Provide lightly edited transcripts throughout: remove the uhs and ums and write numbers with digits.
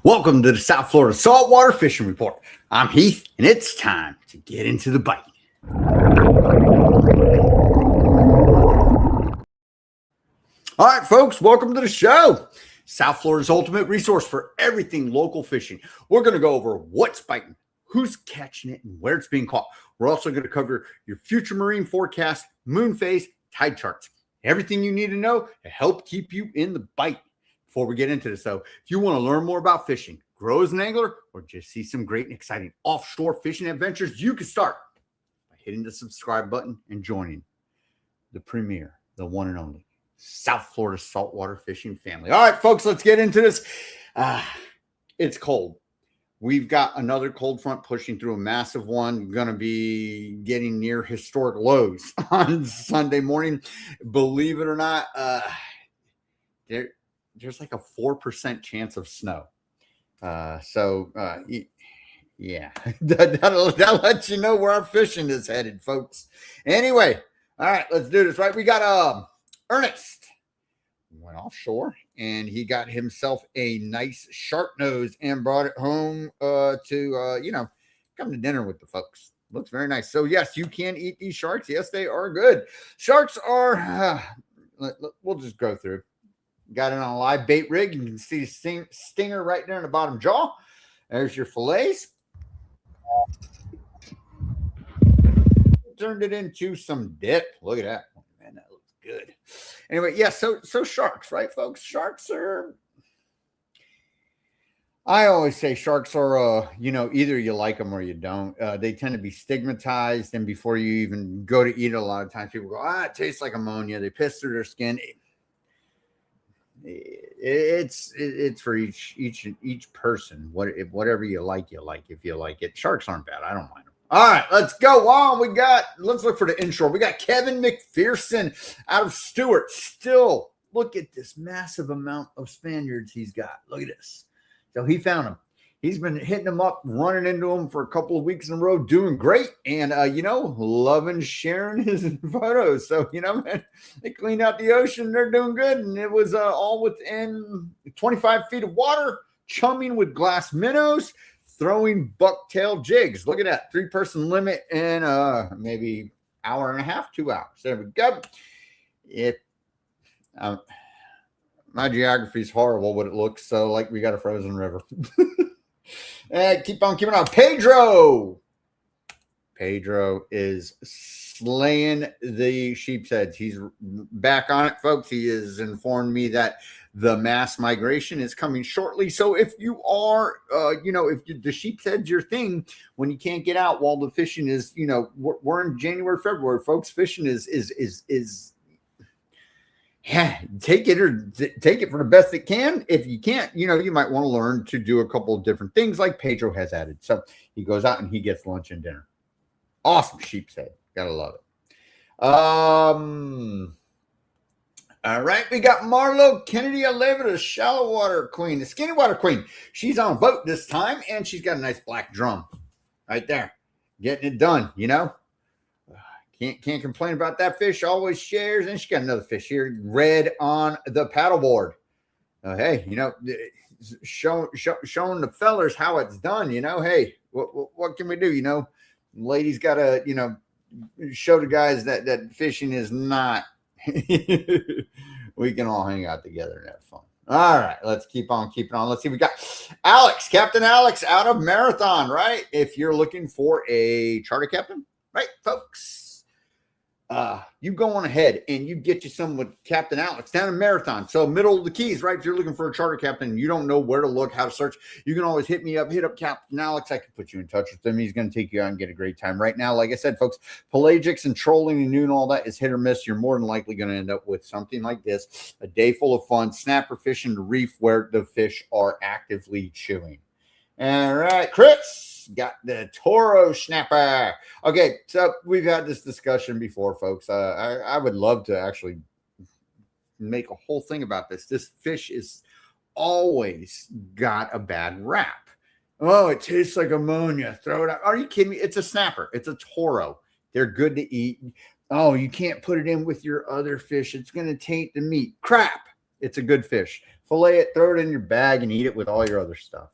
Welcome to the South Florida Saltwater Fishing Report. I'm Heath, and it's time to get into the bite. All right, folks, welcome to the show. South Florida's ultimate resource for everything local fishing. We're going to go over what's biting, who's catching it, and where it's being caught. We're also going to cover your future marine forecast, moon phase, tide charts, everything you need to know to help keep you in the bite. Before we get into this, though, if you want to learn more about fishing, grow as an angler, or just see some great and exciting offshore fishing adventures, you can start by hitting the subscribe button and joining the premier, the one and only South Florida Saltwater Fishing family. All right, folks, let's get into this. It's cold. We've got another cold front pushing through, a massive one, going to be getting near historic lows on Sunday morning. Believe it or not, there's like a 4% chance of snow. Yeah, that'll let you know where our fishing is headed, folks. Anyway, all right, let's do this, right? We got Ernest went offshore, and he got himself a nice shark nose and brought it home to come to dinner with the folks. Looks very nice. So, yes, you can eat these sharks. Yes, they are good. Sharks are, we'll just go through. Got it on a live bait rig. You can see the stinger right there in the bottom jaw. There's your fillets. Turned it into some dip. Look at that. Oh, man, that looks good. Anyway, yeah, so sharks, right, folks? Sharks are, I always say sharks are, either you like them or you don't. They tend to be stigmatized, and before you even go to eat it, a lot of times people go, it tastes like ammonia. They piss through their skin. It's for each person. Whatever you like. If you like it, sharks aren't bad. I don't mind them. All right, let's go on. Let's look for the inshore. We got Kevin McPherson out of Stewart. Still, look at this massive amount of Spaniards he's got. Look at this. So he found them. He's been hitting them up, running into them for a couple of weeks in a row, doing great. And, loving sharing his photos. So, man, they cleaned out the ocean. They're doing good. And it was all within 25 feet of water, chumming with glass minnows, throwing bucktail jigs. Look at that. 3-person limit in maybe hour and a half, 2 hours. There we go. My geography is horrible, but it looks so like we got a frozen river. And keep on keeping on. Pedro is slaying the sheep's heads. He's back on it, folks. He has informed me that the mass migration is coming shortly. So if you are, the sheep's head's your thing, when you can't get out while the fishing is, we're in January, February, folks. Fishing is take it for the best it can. If you can't, you might want to learn to do a couple of different things like Pedro has added. So he goes out and he gets lunch and dinner. Awesome sheep's head. Gotta love it. All right, we got Marlo Kennedy Aleva, the shallow water queen, the skinny water queen. She's on a boat this time, and she's got a nice black drum right there. Getting it done, Can't complain about that fish. Always shares. And she got another fish here, red on the paddleboard. Hey, showing the fellers how it's done. Hey, what can we do? Ladies got to, show the guys that fishing is not. We can all hang out together and have fun. All right, let's keep on keeping on. Let's see. We got Alex, Captain Alex out of Marathon, right? If you're looking for a charter captain, right, folks? You go on ahead and you get you some with Captain Alex down in Marathon. So middle of the Keys, right? If you're looking for a charter captain and you don't know where to look, how to search, you can always hit me up, hit up Captain Alex. I can put you in touch with him. He's going to take you out and get a great time. Right now, like I said, folks, pelagics and trolling and noon, all that is hit or miss. You're more than likely going to end up with something like this, a day full of fun, snapper fishing the reef where the fish are actively chewing. All right, Chris got the Toro snapper. Okay, so we've had this discussion before, folks. I would love to actually make a whole thing about this. This fish is always got a bad rap. Oh, it tastes like ammonia. Throw it out. Are you kidding me? It's a snapper. It's a Toro. They're good to eat. Oh, you can't put it in with your other fish. It's going to taint the meat. Crap. It's a good fish. fillet it, throw it in your bag, and eat it with all your other stuff.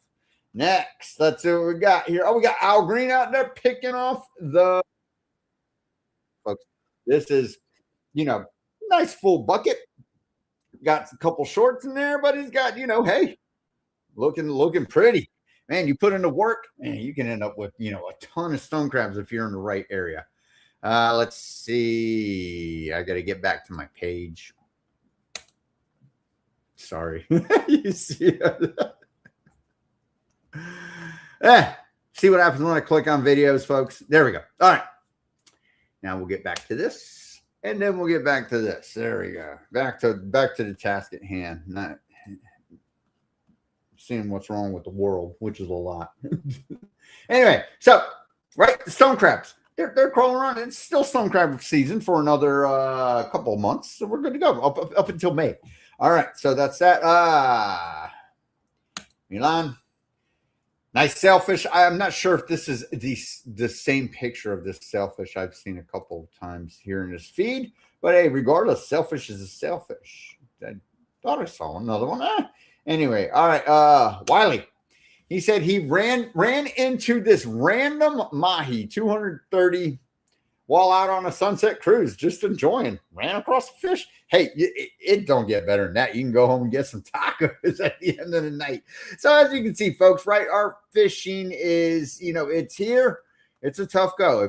Next, let's see what we got here. Oh, we got Al Green out there picking off the folks. This is, you know, nice full bucket. Got a couple shorts in there, but he's got, you know, hey, looking pretty. Man, you put in the work, man, you can end up with, you know, a ton of stone crabs if you're in the right area. Let's see. I got to get back to my page. Sorry. You see it? See what happens when I click on videos, folks. There we go. All right. Now we'll get back to this, and then we'll get back to this. There we go. Back to the task at hand. Not seeing what's wrong with the world, which is a lot. Anyway, so right, the stone crabs. They're crawling around. It's still stone crab season for another couple of months, so we're good to go up until May. All right, so that's that. Milan. Nice sailfish. I'm not sure if this is the same picture of this sailfish I've seen a couple of times here in this feed. But hey, regardless, sailfish is a sailfish. I thought I saw another one. Anyway, all right. Wiley. He said he ran into this random mahi, 230, while out on a sunset cruise, just enjoying. Ran across the fish. Hey, it don't get better than that. You can go home and get some tacos at the end of the night. So as you can see, folks, right, our fishing is, you know, it's here. It's a tough go.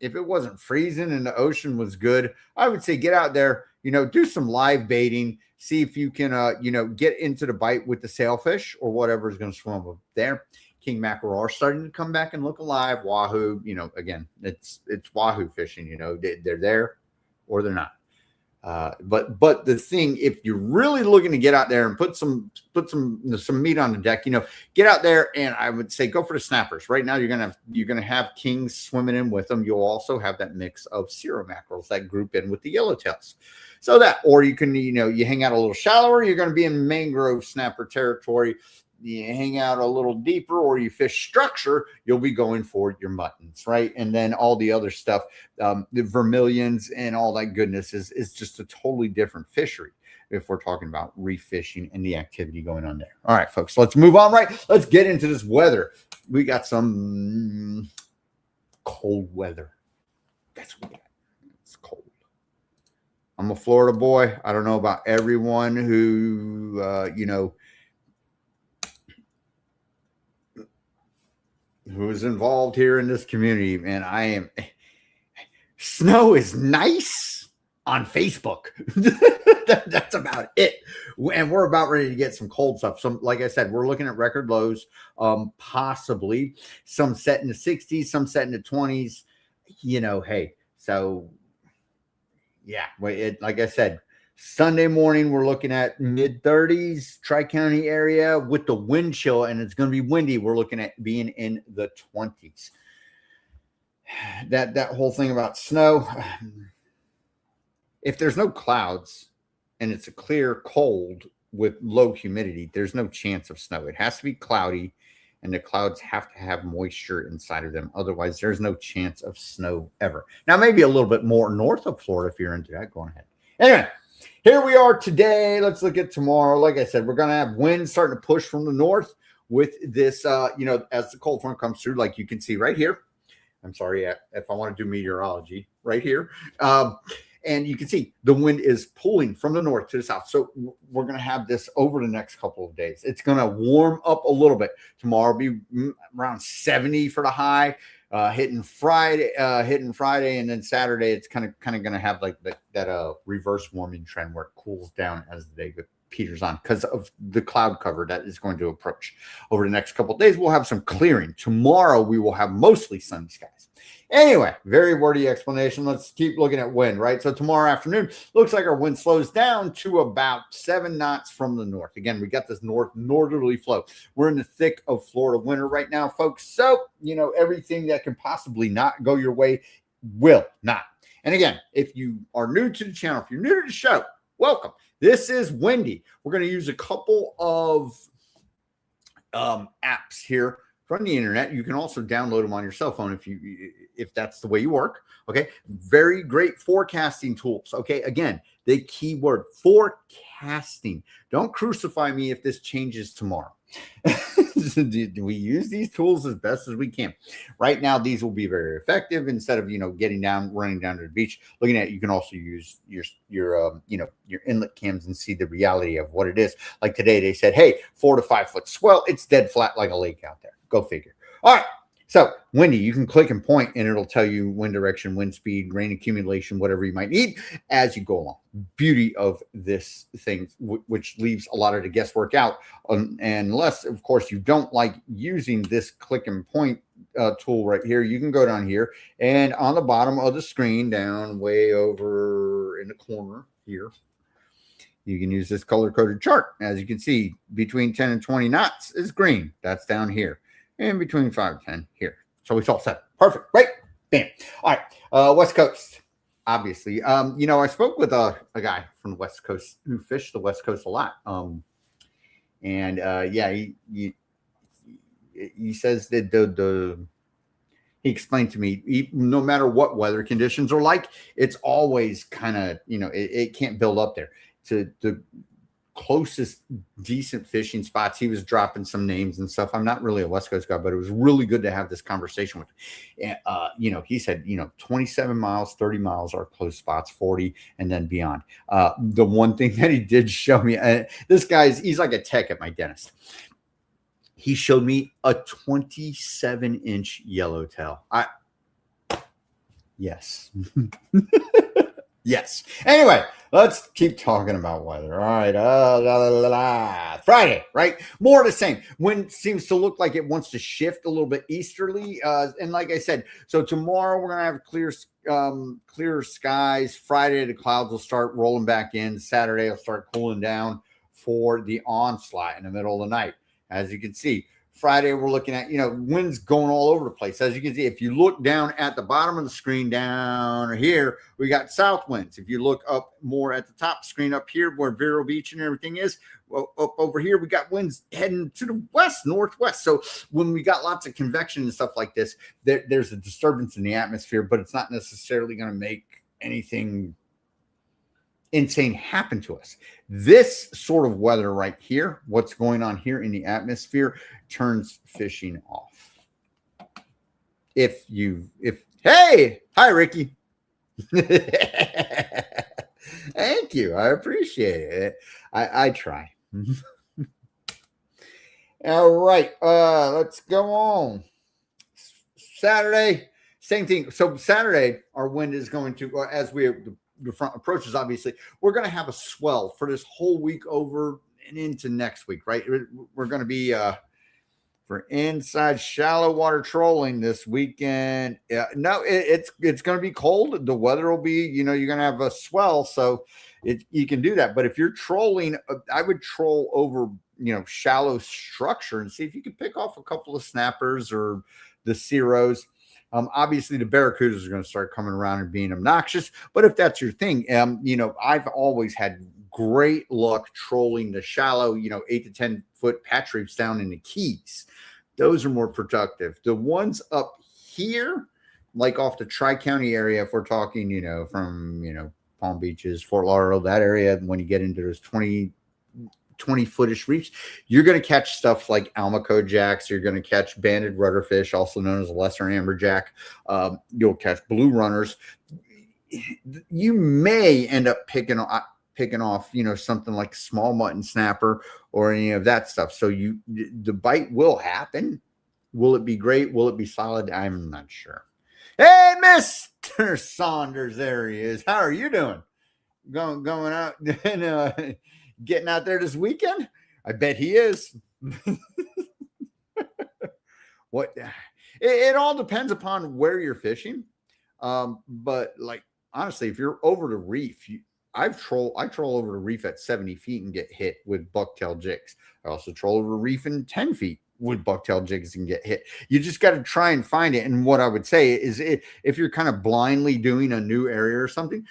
If it wasn't freezing and the ocean was good, I would say get out there, you know, do some live baiting. See if you can, you know, get into the bite with the sailfish or whatever is going to swim up there. King mackerel are starting to come back and look alive. Wahoo, you know, again, it's wahoo fishing. You know, they're there or they're not. But the thing, if you're really looking to get out there and put some meat on the deck, you know, get out there and I would say go for the snappers. Right now, you're gonna have kings swimming in with them. You'll also have that mix of cirro mackerels that group in with the yellowtails. So that, or you can, you know, you hang out a little shallower, you're going to be in mangrove snapper territory. You hang out a little deeper or you fish structure, you'll be going for your muttons, right? And then all the other stuff, the vermilions and all that goodness is just a totally different fishery if we're talking about reef fishing and the activity going on there. All right, folks, let's move on, right? Let's get into this weather. We got some cold weather. That's what we got. It's cold. I'm a Florida boy. I don't know about everyone who, you know, who is involved here in this community, man. Snow is nice on Facebook. That's about it. And we're about ready to get some cold stuff. Some, like I said, we're looking at record lows, possibly some set in the 60s, some set in the 20s. You know, hey, so yeah, like I said, Sunday morning, we're looking at mid-30s, Tri-County area with the wind chill, and it's going to be windy. We're looking at being in the 20s. That whole thing about snow, if there's no clouds and it's a clear cold with low humidity, there's no chance of snow. It has to be cloudy, and the clouds have to have moisture inside of them. Otherwise, there's no chance of snow ever. Now, maybe a little bit more north of Florida if you're into that. Go ahead. Anyway, here we are today. Let's look at tomorrow. Like I said, we're going to have winds starting to push from the north with this, you know, as the cold front comes through, like you can see right here. I'm sorry if I want to do meteorology right here. And you can see the wind is pulling from the north to the south. So we're going to have this over the next couple of days. It's going to warm up a little bit. Tomorrow will be around 70 for the high, hitting Friday, and then Saturday it's kind of going to have like that reverse warming trend where it cools down as the day peters on because of the cloud cover that is going to approach. Over the next couple of days, we'll have some clearing. Tomorrow we will have mostly sunny skies. Anyway, very wordy explanation. Let's keep looking at wind, right? So tomorrow afternoon, looks like our wind slows down to about 7 knots from the north. Again, we got this northerly flow. We're in the thick of Florida winter right now, folks. So, you know, everything that can possibly not go your way will not. And again, if you are new to the channel, if you're new to the show, welcome. This is Windy. We're going to use a couple of apps here from the internet. You can also download them on your cell phone if that's the way you work. Okay. Very great forecasting tools. Okay. Again, the key word, forecasting. Don't crucify me if this changes tomorrow. We use these tools as best as we can. Right now, these will be very effective. Instead of running down to the beach, looking at it, you can also use your inlet cams and see the reality of what it is. Like today, they said, hey, 4 to 5 foot swell. It's dead flat like a lake out there. Go figure. All right. So windy, you can click and point and it'll tell you wind direction, wind speed, rain accumulation, whatever you might need as you go along. Beauty of this thing, which leaves a lot of the guesswork out, unless, of course, you don't like using this click and point tool right here. You can go down here and on the bottom of the screen, down way over in the corner here, you can use this color-coded chart. As you can see, between 10 and 20 knots is green. That's down here. And between 5 and 10 here. So it's all set. Perfect. Right? Bam. All right. West Coast, obviously. I spoke with a guy from the West Coast who fished the West Coast a lot. He says that he explained to me, no matter what weather conditions are like, it's always kind of, it can't build up there. To the closest decent fishing spots, he was dropping some names and stuff. I'm not really a West Coast guy, but it was really good to have this conversation with him. And he said 27 miles, 30 miles are close spots, 40 and then beyond. The one thing that he did show me, this guy's, he's like a tech at my dentist. He showed me a 27-inch yellowtail. Yes. Yes. Anyway, let's keep talking about weather. All right. Friday, right? More of the same. Wind seems to look like it wants to shift a little bit easterly. And like I said, so tomorrow we're going to have clear skies. Friday, the clouds will start rolling back in. Saturday, it'll start cooling down for the onslaught in the middle of the night. As you can see, Friday, we're looking at, winds going all over the place. As you can see, if you look down at the bottom of the screen down here, we got south winds. If you look up more at the top screen up here where Vero Beach and everything is, well, up over here, we got winds heading to the west, northwest. So when we got lots of convection and stuff like this, there's a disturbance in the atmosphere, but it's not necessarily going to make anything insane happen to us. This sort of weather right here, what's going on here in the atmosphere, turns fishing off. Hey, hi, Ricky. Thank you. I appreciate it. I try. All right. Let's go on. Saturday, same thing. So Saturday, our wind is going to, as the front approaches, obviously, we're going to have a swell for this whole week over and into next week, right? We're going to be for inside shallow water trolling this weekend. No, it's going to be cold. The weather will be, you're going to have a swell, so you can do that. But if you're trolling, I would troll over, shallow structure and see if you can pick off a couple of snappers or the Ceros. Obviously, the barracudas are going to start coming around and being obnoxious. But if that's your thing, I've always had great luck trolling the shallow, 8 to 10 foot patch reefs down in the Keys. Those are more productive. The ones up here, like off the Tri-County area, if we're talking, from, Palm Beaches, Fort Lauderdale, that area, when you get into those 20 footish reefs, you're going to catch stuff like Almaco jacks. You're going to catch banded rudderfish, also known as a lesser amberjack. You'll catch blue runners. You may end up picking off, something like small mutton snapper or any of that stuff. So the bite will happen. Will it be great? Will it be solid? I'm not sure. Hey, Mr. Saunders, there he is. How are you doing? Going out and getting out there this weekend? I bet he is. It all depends upon where you're fishing. But like, honestly, if you're over the reef, I troll over the reef at 70 feet and get hit with bucktail jigs. I also troll over the reef in 10 feet with bucktail jigs and get hit. You just got to try and find it. And what I would say is if you're kind of blindly doing a new area or something,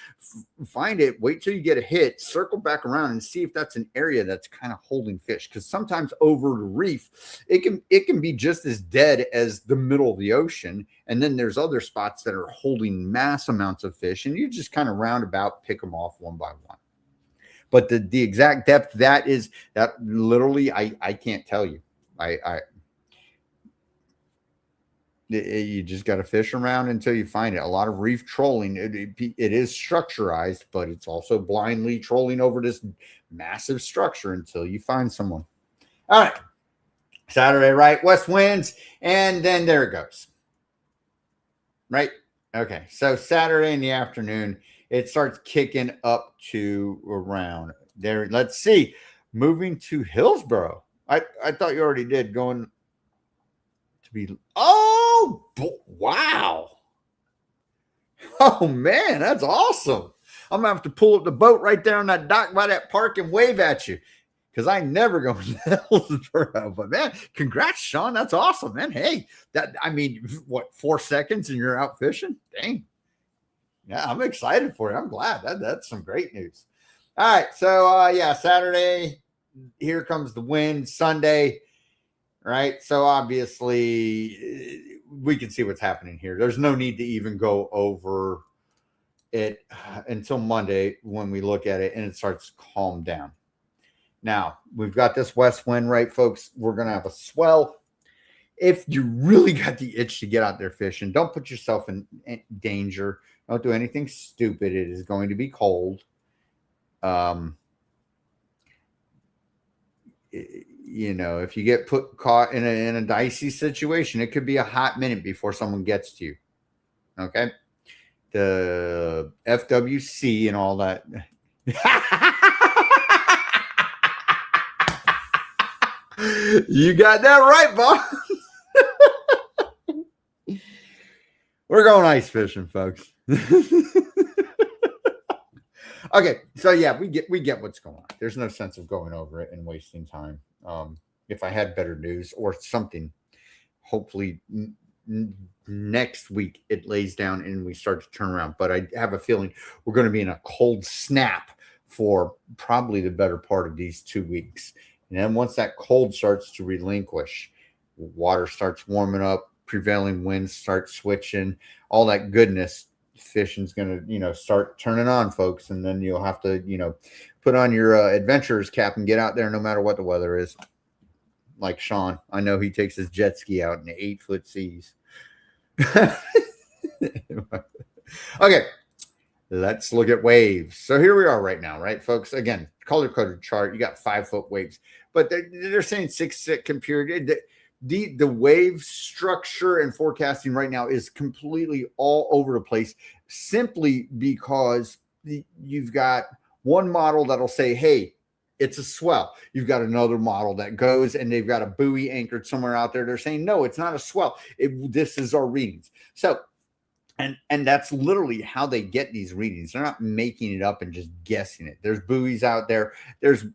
find it, wait till you get a hit, circle back around and see if that's an area that's kind of holding fish. Because sometimes over the reef, it can be just as dead as the middle of the ocean. And then there's other spots that are holding mass amounts of fish, and you just kind of roundabout pick them off one by one. But the exact depth, that literally, I can't tell you. You just got to fish around until you find it. A lot of reef trolling, it is structurized, but it's also blindly trolling over this massive structure until you find someone. All right. Saturday, right? West winds, and then there it goes. Right? Okay. So Saturday in the afternoon, it starts kicking up to around there. Let's see. Moving to Hillsboro. I thought you already did, going to be. Oh, wow. Oh, man, that's awesome. I'm going to have to pull up the boat right there on that dock by that park and wave at you, because I never go to Hillsboro. But, man, congrats, Sean. That's awesome, man. Hey, I mean, what, 4 seconds and you're out fishing? Dang. Yeah, I'm excited for you. I'm glad. That's some great news. All right. So, yeah, Saturday, here comes the wind. Sunday, right? So, obviously, we can see what's happening here. There's no need to even go over it until Monday when we look at it and it starts to calm down. Now, we've got this west wind, right, folks? We're going to have a swell. If you really got the itch to get out there fishing, don't put yourself in danger. Don't do anything stupid. It is going to be cold. You know, if you get caught in a dicey situation, it could be a hot minute before someone gets to you. Okay? The FWC and all that. You got that right, Bob. We're going ice fishing, folks. Okay, so yeah, we get what's going on. There's no sense of going over it and wasting time. If I had better news or something, hopefully next week it lays down and we start to turn around. But I have a feeling we're going to be in a cold snap for probably the better part of these 2 weeks. And then once that cold starts to relinquish, water starts warming up, prevailing winds start switching, all that goodness, fishing's going to, start turning on, folks. And then you'll have to, put on your adventurer's cap and get out there no matter what the weather is. Like Sean, I know he takes his jet ski out in the 8-foot seas. Okay, let's look at waves. So here we are right now, right, folks? Again, color-coded chart. You got 5-foot waves, but they're saying 6-second period. The wave structure and forecasting right now is completely all over the place, simply because you've got one model that'll say, hey, it's a swell. You've got another model that goes and they've got a buoy anchored somewhere out there. They're saying, no, it's not a swell. This is our readings. So, and that's literally how they get these readings. They're not making it up and just guessing it. There's buoys out there. There's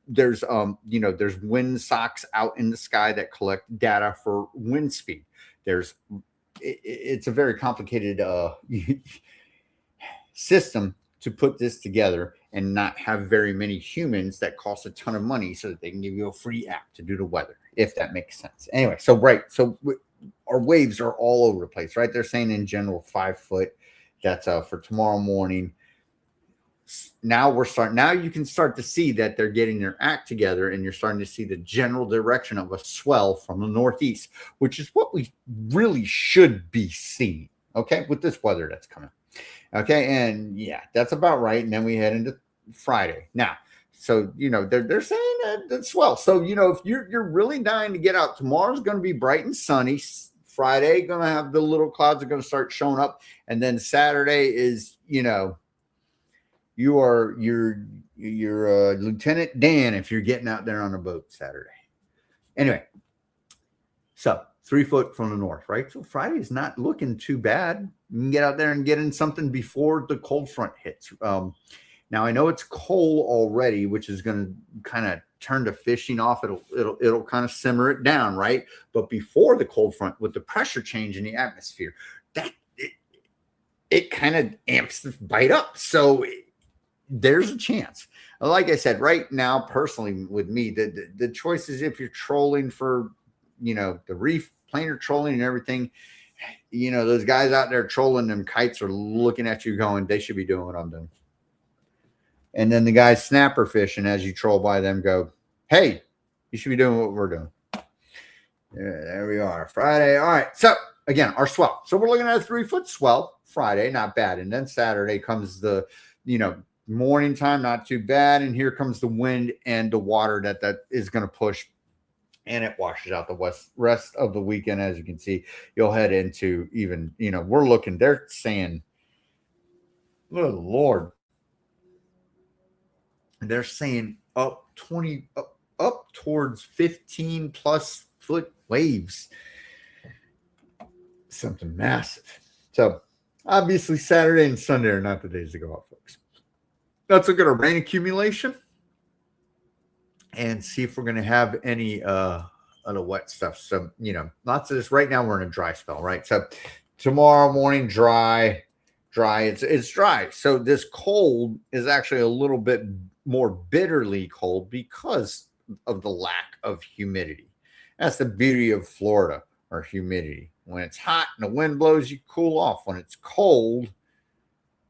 wind socks out in the sky that collect data for wind speed. It's a very complicated system to put this together and not have very many humans that cost a ton of money so that they can give you a free app to do the weather, if that makes sense. Anyway, so our waves are all over the place, right? They're saying in general 5 foot. That's for tomorrow morning. Now you can start to see that they're getting their act together, and you're starting to see the general direction of a swell from the northeast, which is what we really should be seeing, okay, with this weather that's coming. Okay, and yeah, that's about right. And then we head into Friday. Now, so, they're saying that that's swell. So, if you're really dying to get out, tomorrow's going to be bright and sunny. Friday, going to have the little clouds are going to start showing up. And then Saturday is, you're Lieutenant Dan if you're getting out there on a boat Saturday. Anyway, so 3 foot from the north, right? So Friday's not looking too bad. You can get out there and get in something before the cold front hits. Now, I know it's cold already, which is going to kind of turn the fishing off. It'll kind of simmer it down, right? But before the cold front, with the pressure change in the atmosphere, it kind of amps the bite up. So there's a chance. Like I said, right now, personally, with me, the choice is if you're trolling for, the reef, planer trolling and everything, those guys out there trolling them kites are looking at you going, they should be doing what I'm doing. And then the guys snapper fishing as you troll by them go, hey, you should be doing what we're doing. There we are. Friday. All right. So again, our swell. So we're looking at a 3-foot swell Friday, not bad. And then Saturday comes the, morning time, not too bad. And here comes the wind and the water that is going to push, and it washes out the rest of the weekend. As you can see, you'll head into even, we're looking, they're saying, good Lord, they're saying up towards 15 plus foot waves. Something massive. So obviously Saturday and Sunday are not the days to go out, folks. Let's look at our rain accumulation and see if we're going to have any of the wet stuff. So, lots of this. Right now we're in a dry spell, right? So tomorrow morning, dry. It's dry. So this cold is actually a little bit more bitterly cold because of the lack of humidity. That's the beauty of Florida, or humidity. When it's hot and the wind blows, you cool off. When it's cold,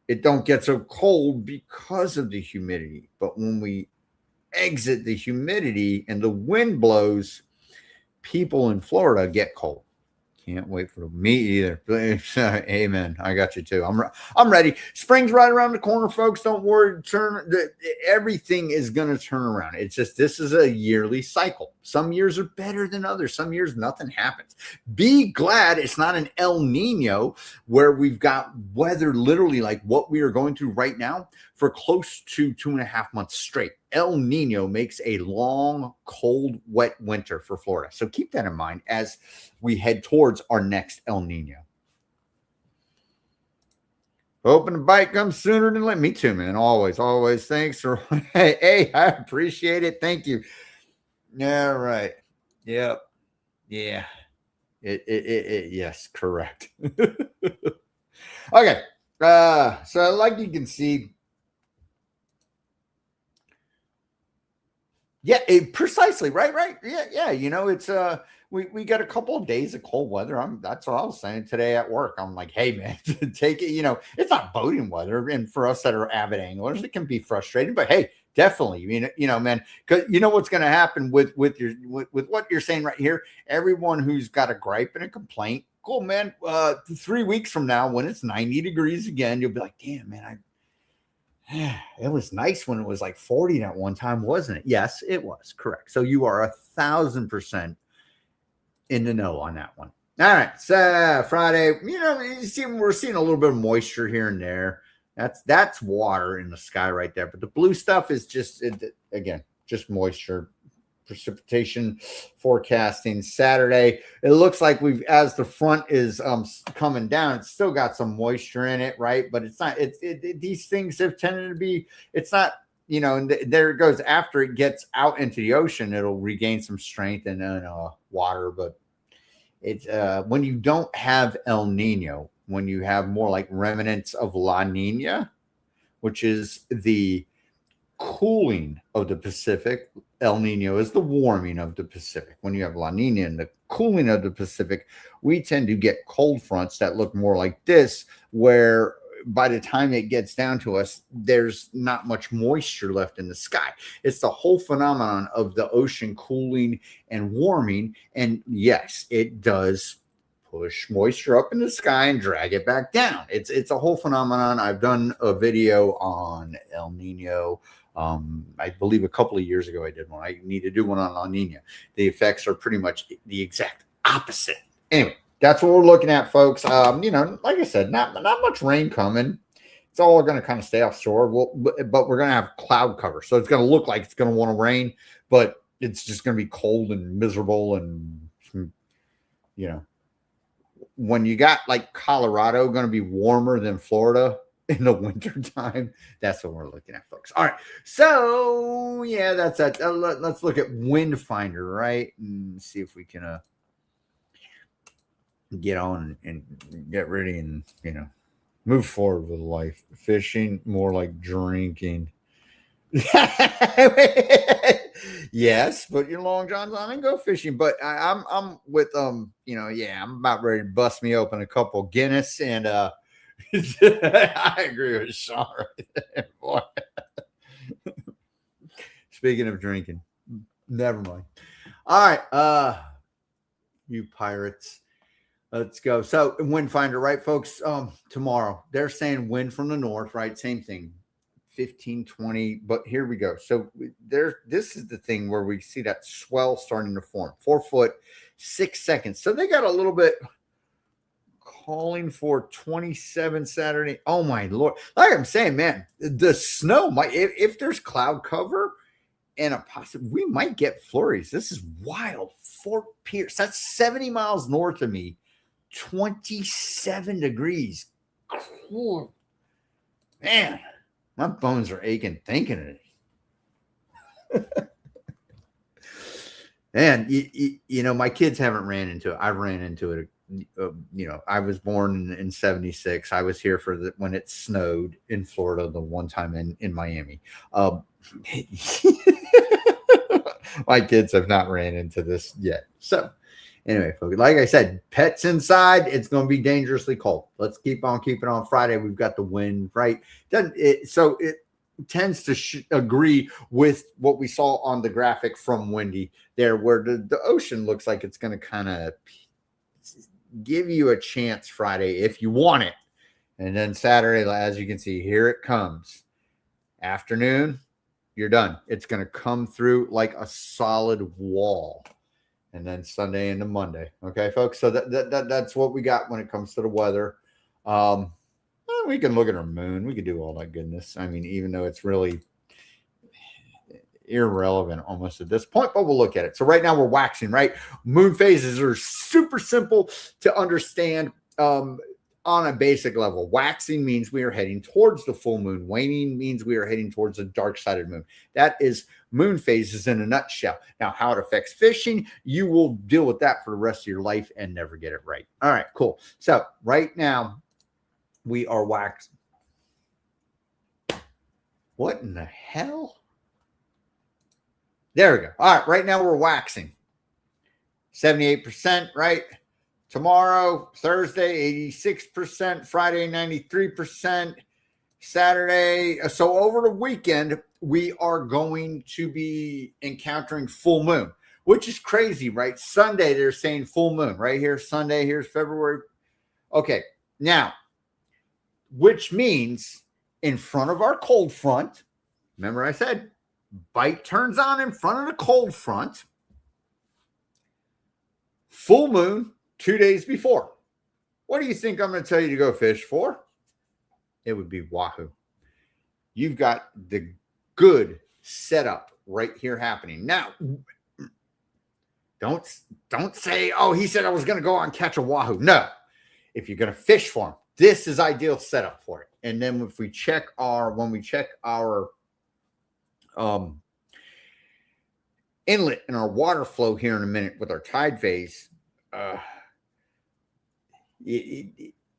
it don't get so cold because of the humidity. But when we exit the humidity and the wind blows, people in Florida get cold. Can't wait for me either. Amen. I got you too. I'm ready. Spring's right around the corner, folks. Don't worry. Everything is going to turn around. It's just, this is a yearly cycle. Some years are better than others. Some years nothing happens. Be glad it's not an El Nino where we've got weather literally like what we are going through right now for close to 2.5 months straight. El Nino makes a long, cold, wet winter for Florida. So keep that in mind as we head towards our next El Nino. Hoping the bite comes sooner than later. Me too, man. Always. Thanks for hey, I appreciate it. Thank you. Yeah, right. Yep. Yeah. Yes, correct. Okay. So like you can see. Yeah, precisely. Right. Yeah. It's we got a couple of days of cold weather. That's what I was saying today at work. I'm like, hey man, take it. It's not boating weather, and for us that are avid anglers, it can be frustrating. But hey, definitely, man, because what's going to happen with what you're saying right here. Everyone who's got a gripe and a complaint, cool, man. 3 weeks from now, when it's 90 degrees again, you'll be like, damn, man, it was nice when it was like 40 at one time, wasn't it? Yes, it was. Correct. So you are 1,000% in the know on that one. All right. So Friday, we're seeing a little bit of moisture here and there. That's water in the sky right there. But the blue stuff is just moisture. Precipitation forecasting Saturday. It looks like as the front is coming down, it's still got some moisture in it, right? But it's not. These things have tended to be. It's not. And there it goes. After it gets out into the ocean, it'll regain some strength and water. But it's when you don't have El Nino, when you have more like remnants of La Nina, which is the cooling of the Pacific. El Nino is the warming of the Pacific. When you have La Nina and the cooling of the Pacific, we tend to get cold fronts that look more like this, where by the time it gets down to us, there's not much moisture left in the sky. It's the whole phenomenon of the ocean cooling and warming. And yes, it does push moisture up in the sky and drag it back down. It's a whole phenomenon. I've done a video on El Nino. I believe a couple of years ago I did one. I need to do one on La Nina. The effects are pretty much the exact opposite. Anyway, that's what we're looking at, folks. Like I said, not much rain coming. It's all going to kind of stay offshore. But we're going to have cloud cover. So it's going to look like it's going to want to rain, but it's just going to be cold and miserable. And, when you got like Colorado going to be warmer than Florida, in the wintertime. That's what we're looking at, folks. All right. So, yeah, that's that. Let's look at WindFinder, right? And see if we can get on and get ready and, move forward with life. Fishing, more like drinking. Yes, put your long johns on and go fishing. But I'm with I'm about ready to bust me open a couple Guinness and I agree with Sean right there, boy. Speaking of drinking, never mind. All right, you pirates. Let's go. So WindFinder, right, folks? Tomorrow they're saying wind from the north, right? Same thing. 15, 20, but here we go. So this is the thing where we see that swell starting to form. 4 foot, 6 seconds. So they got a little bit calling for 27 Saturday. Oh my Lord. Like I'm saying, man, the snow might, if there's cloud cover and we might get flurries. This is wild. Fort Pierce, that's 70 miles north of me, 27 degrees. Cool. Man. My bones are aching thinking of it. And, my kids haven't ran into it. I ran into it. I was born in 76. I was here for when it snowed in Florida the one time in Miami. My kids have not ran into this yet. So anyway, folks, like I said, pets inside, it's going to be dangerously cold. Let's keep on keeping on. Friday, we've got the wind, right? So it tends to agree with what we saw on the graphic from Windy there, where the ocean looks like it's going to kind of give you a chance Friday if you want it. And then Saturday, as you can see, here it comes. Afternoon, you're done. It's going to come through like a solid wall. And then Sunday into Monday. Okay, folks. So that's what we got when it comes to the weather. We can look at our moon. We could do all that goodness. I mean, even though it's really irrelevant almost at this point, but we'll look at it. So right now we're waxing, right? Moon phases are super simple to understand on a basic level. Waxing means we are heading towards the full moon. Waning means we are heading towards the dark side of the moon. That is moon phases in a nutshell. Now, how it affects fishing, you will deal with that for the rest of your life and never get it right. All right, cool. So right now we are waxing. What in the hell? There we go. All right, right now we're waxing. 78%, right? Tomorrow, Thursday, 86%, Friday, 93%, Saturday. So over the weekend, we are going to be encountering full moon, which is crazy, right? Sunday, they're saying full moon right here. Sunday, here's February. Okay, now, which means in front of our cold front, remember I said, bite turns on in front of the cold front, full moon 2 days before. What do you think I'm going to tell you to go fish for? It would be wahoo. You've got the good setup right here happening. Now, don't say, oh, he said I was going to go out and catch a wahoo. No. If you're going to fish for him, this is ideal setup for it. And then if we check when we check our inlet and our water flow here in a minute with our tide phase,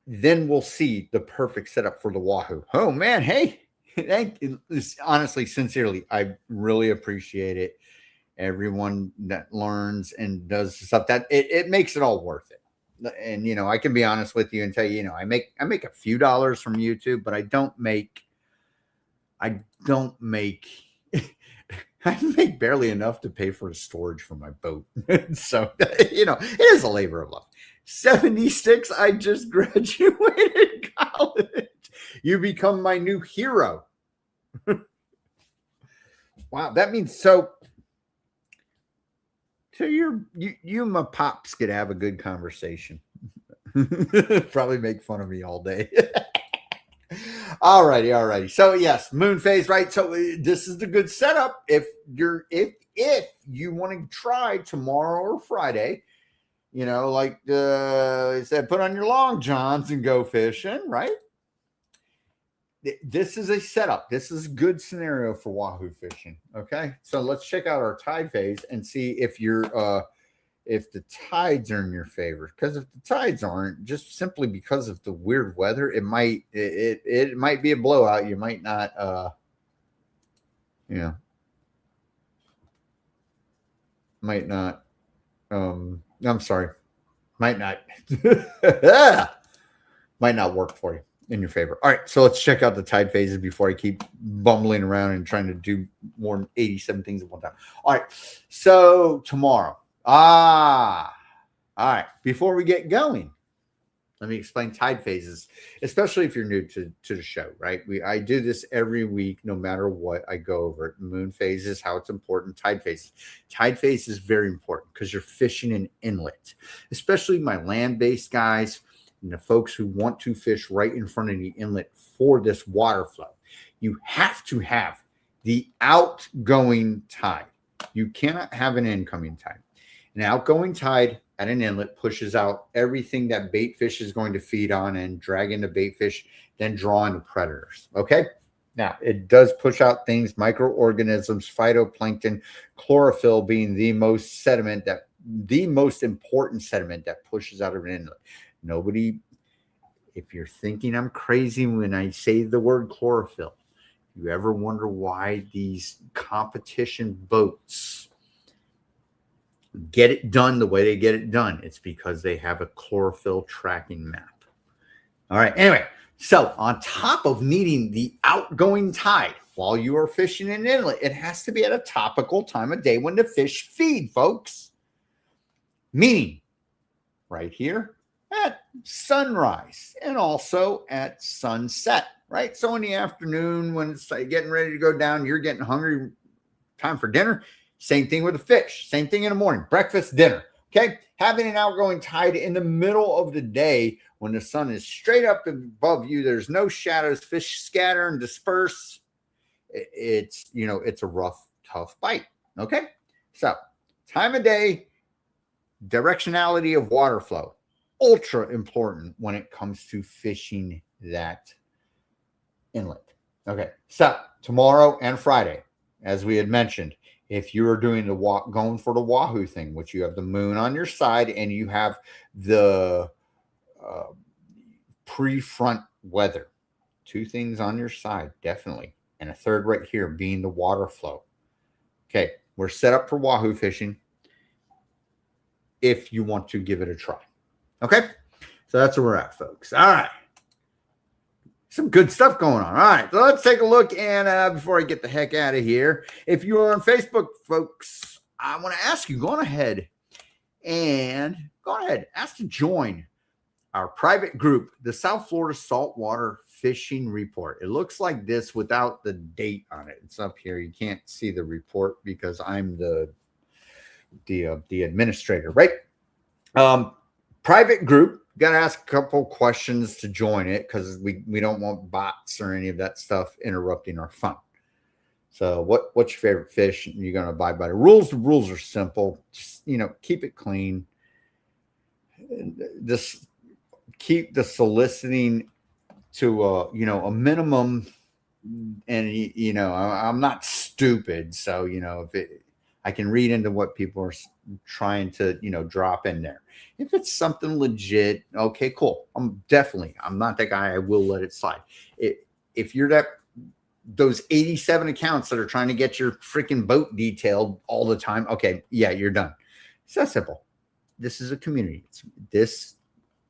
then we'll see the perfect setup for the wahoo. Oh man, hey, thank you. Honestly, sincerely, I really appreciate it. Everyone that learns and does stuff, that it makes it all worth it. And I can be honest with you and tell you, I make a few dollars from YouTube, but I make barely enough to pay for storage for my boat. So, it is a labor of love. 76, I just graduated college. You become my new hero. Wow, that means so you and my pops could have a good conversation. Probably make fun of me all day. Alrighty. So yes, moon phase, right? So this is the good setup. If you want to try tomorrow or Friday, like I said, put on your long johns and go fishing, right? this is a setup. This is a good scenario for wahoo fishing. Okay, so let's check out our tide phase and see if you're if the tides are in your favor. Because if the tides aren't, just simply because of the weird weather, it might it might be a blowout. You might not might not I'm sorry, might not might not work for you in your favor. All right, so let's check out the tide phases before I keep bumbling around and trying to do more than 87 things at one time. All right, so tomorrow. All right, before we get going, let me explain tide phases, especially if you're new to the show, right? I do this every week, no matter what. I go over it. Moon phases, how it's important. Tide phases. Tide phase is very important because you're fishing an inlet, especially my land-based guys and the folks who want to fish right in front of the inlet for this water flow. You have to have the outgoing tide. You cannot have an incoming tide. An outgoing tide at an inlet pushes out everything that bait fish is going to feed on and drag into bait fish, then draw into predators. Okay. Now, it does push out things, microorganisms, phytoplankton, chlorophyll being the most important sediment that pushes out of an inlet. Nobody, if you're thinking I'm crazy when I say the word chlorophyll, you ever wonder why these competition boats get it done the way they get it done? It's because they have a chlorophyll tracking map. All right. Anyway, so on top of needing the outgoing tide while you are fishing an inlet, it has to be at a topical time of day when the fish feed, folks. Meaning right here at sunrise and also at sunset, right? So in the afternoon when it's getting ready to go down, you're getting hungry, time for dinner. Same thing with the fish. Same thing in the morning, breakfast, dinner. Okay. Having an outgoing tide in the middle of the day when the sun is straight up above you, there's no shadows, fish scatter and disperse. It's, it's a rough, tough bite. Okay. So time of day, directionality of water flow, ultra important when it comes to fishing that inlet. Okay. So tomorrow and Friday, as we had mentioned, if you are doing going for the wahoo thing, which you have the moon on your side and you have the pre-front weather, two things on your side, definitely. And a third right here being the water flow. Okay, we're set up for wahoo fishing if you want to give it a try. Okay, so that's where we're at, folks. All right. Some good stuff going on. All right, so let's take a look. And before I get the heck out of here, if you are on Facebook, folks, I want to ask you, go ahead, ask to join our private group, the South Florida Saltwater Fishing Report. It looks like this without the date on it. It's up here. You can't see the report because I'm the administrator, right? Private group. Got to ask a couple questions to join it because we don't want bots or any of that stuff interrupting our fun. So what's your favorite fish? You're going to abide by the rules. The rules are simple. Just, keep it clean. Just keep the soliciting to a minimum. And I'm not stupid, so I can read into what people are trying to drop in there. If it's something legit, okay, cool. I'm not that guy. I will let it slide. If you're those 87 accounts that are trying to get your freaking boat detailed all the time, okay, yeah, you're done. It's that simple. This is a community. This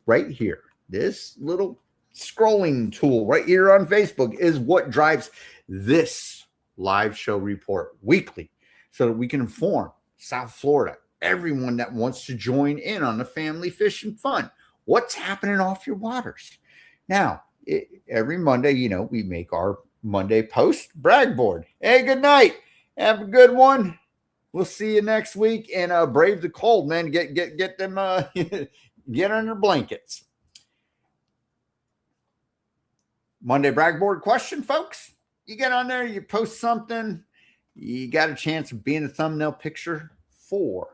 right here, this little scrolling tool right here on Facebook is what drives this live show report weekly so that we can inform South Florida, everyone that wants to join in on the family fishing fun. What's happening off your waters? Now, every Monday, we make our Monday post brag board. Hey, good night. Have a good one. We'll see you next week. And brave the cold, man. Get them get under blankets. Monday brag board question, folks. You get on there, you post something, you got a chance of being a thumbnail picture for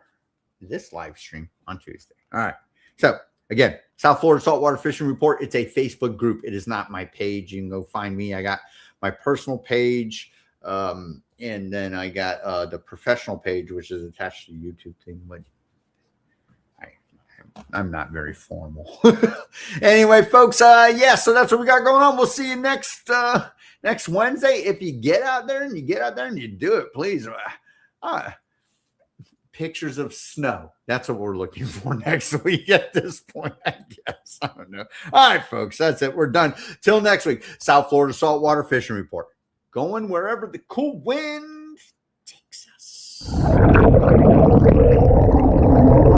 this live stream on Tuesday. All right. So Again, South Florida Saltwater Fishing Report. It's a Facebook group. It is not my page. You can go find me. I got my personal page, and then I got the professional page, which is attached to the YouTube thing. But I'm not very formal. Anyway, folks, yeah, so that's what we got going on. We'll see you next Wednesday. If you get out there and you do it, please. Pictures of snow. That's what we're looking for next week at this point, I guess. I don't know. All right, folks, that's it. We're done. Till next week, South Florida Saltwater Fishing Report. Going wherever the cool wind takes us.